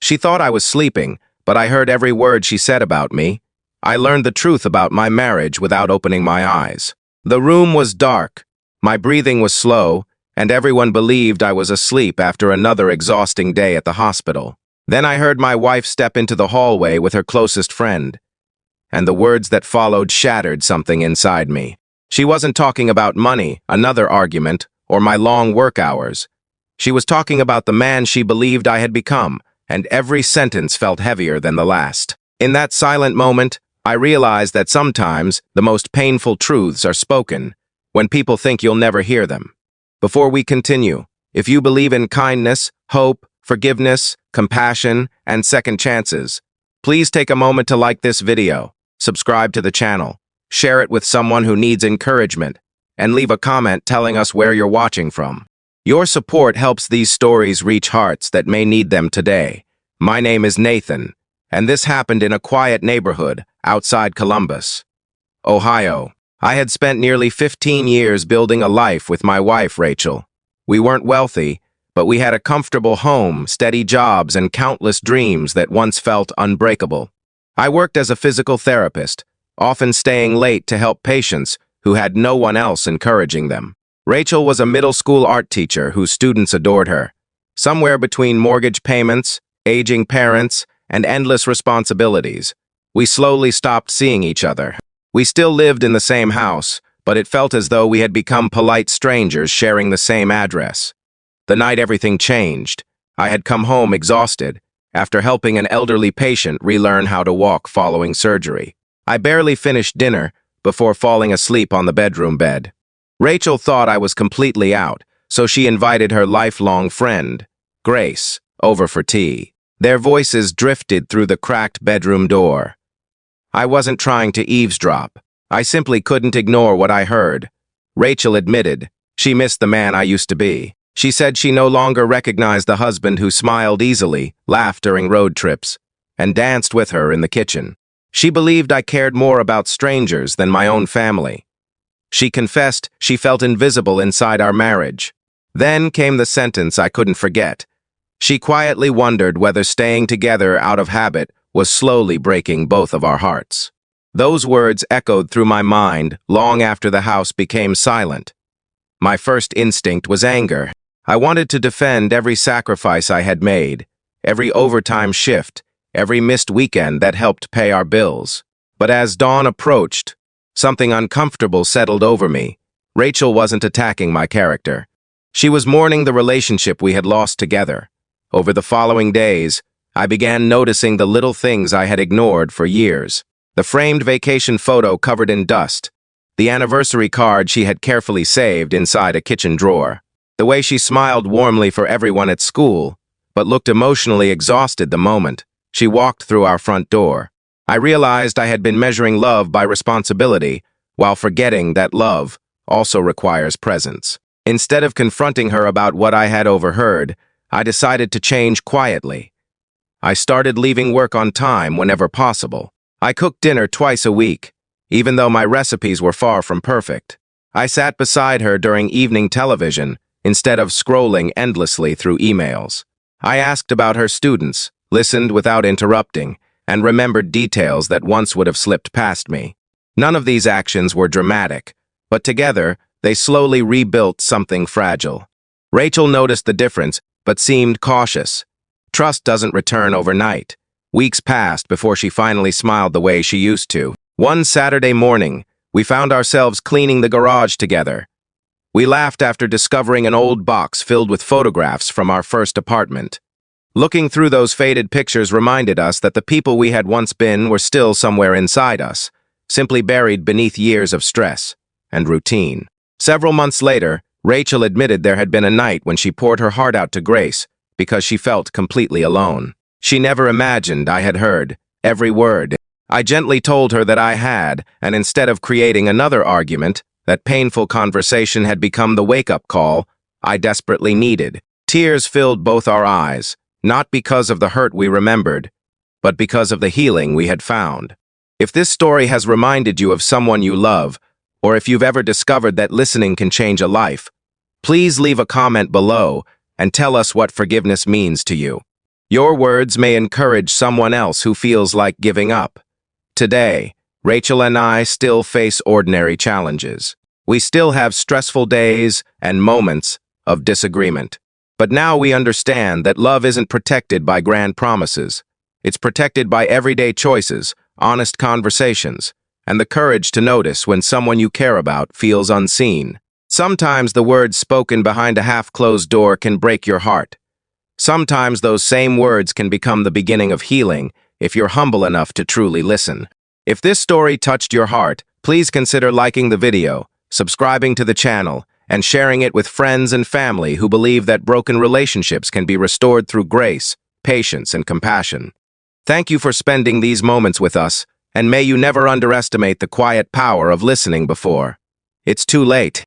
She thought I was sleeping, but I heard every word she said about me. I learned the truth about my marriage without opening my eyes. The room was dark, my breathing was slow, and everyone believed I was asleep after another exhausting day at the hospital. Then I heard my wife step into the hallway with her closest friend, and the words that followed shattered something inside me. She wasn't talking about money, another argument, or my long work hours. She was talking about the man she believed I had become, and every sentence felt heavier than the last. In that silent moment, I realized that sometimes the most painful truths are spoken when people think you'll never hear them. Before we continue, if you believe in kindness, hope, forgiveness, compassion, and second chances, please take a moment to like this video, subscribe to the channel, share it with someone who needs encouragement, and leave a comment telling us where you're watching from. Your support helps these stories reach hearts that may need them today. My name is Nathan, and this happened in a quiet neighborhood outside Columbus, Ohio. I had spent nearly 15 years building a life with my wife, Rachel. We weren't wealthy, but we had a comfortable home, steady jobs, and countless dreams that once felt unbreakable. I worked as a physical therapist, often staying late to help patients who had no one else encouraging them. Rachel was a middle school art teacher whose students adored her. Somewhere between mortgage payments, aging parents, and endless responsibilities, we slowly stopped seeing each other. We still lived in the same house, but it felt as though we had become polite strangers sharing the same address. The night everything changed, I had come home exhausted, after helping an elderly patient relearn how to walk following surgery. I barely finished dinner before falling asleep on the bedroom bed. Rachel thought I was completely out, so she invited her lifelong friend, Grace, over for tea. Their voices drifted through the cracked bedroom door. I wasn't trying to eavesdrop. I simply couldn't ignore what I heard. Rachel admitted she missed the man I used to be. She said she no longer recognized the husband who smiled easily, laughed during road trips, and danced with her in the kitchen. She believed I cared more about strangers than my own family. She confessed she felt invisible inside our marriage. Then came the sentence I couldn't forget. She quietly wondered whether staying together out of habit was slowly breaking both of our hearts. Those words echoed through my mind long after the house became silent. My first instinct was anger. I wanted to defend every sacrifice I had made, every overtime shift, every missed weekend that helped pay our bills. But as dawn approached, something uncomfortable settled over me. Rachel wasn't attacking my character. She was mourning the relationship we had lost together. Over the following days, I began noticing the little things I had ignored for years. The framed vacation photo covered in dust, the anniversary card she had carefully saved inside a kitchen drawer, the way she smiled warmly for everyone at school, but looked emotionally exhausted the moment she walked through our front door. I realized I had been measuring love by responsibility, while forgetting that love also requires presence. Instead of confronting her about what I had overheard, I decided to change quietly. I started leaving work on time whenever possible. I cooked dinner twice a week, even though my recipes were far from perfect. I sat beside her during evening television instead of scrolling endlessly through emails. I asked about her students, listened without interrupting, and remembered details that once would have slipped past me. None of these actions were dramatic, but together they slowly rebuilt something fragile. Rachel noticed the difference, but seemed cautious. Trust doesn't return overnight. Weeks passed before she finally smiled the way she used to. One Saturday morning, we found ourselves cleaning the garage together. We laughed after discovering an old box filled with photographs from our first apartment. Looking through those faded pictures reminded us that the people we had once been were still somewhere inside us, simply buried beneath years of stress and routine. Several months later, Rachel admitted there had been a night when she poured her heart out to Grace because she felt completely alone. She never imagined I had heard every word. I gently told her that I had, and instead of creating another argument, that painful conversation had become the wake-up call I desperately needed. Tears filled both our eyes, not because of the hurt we remembered, but because of the healing we had found. If this story has reminded you of someone you love, or if you've ever discovered that listening can change a life, please leave a comment below and tell us what forgiveness means to you. Your words may encourage someone else who feels like giving up. Today, Rachel and I still face ordinary challenges. We still have stressful days and moments of disagreement. But now we understand that love isn't protected by grand promises. It's protected by everyday choices, honest conversations, and the courage to notice when someone you care about feels unseen. Sometimes the words spoken behind a half-closed door can break your heart. Sometimes those same words can become the beginning of healing if you're humble enough to truly listen. If this story touched your heart, please consider liking the video, subscribing to the channel, and sharing it with friends and family who believe that broken relationships can be restored through grace, patience, and compassion. Thank you for spending these moments with us, and may you never underestimate the quiet power of listening before it's too late.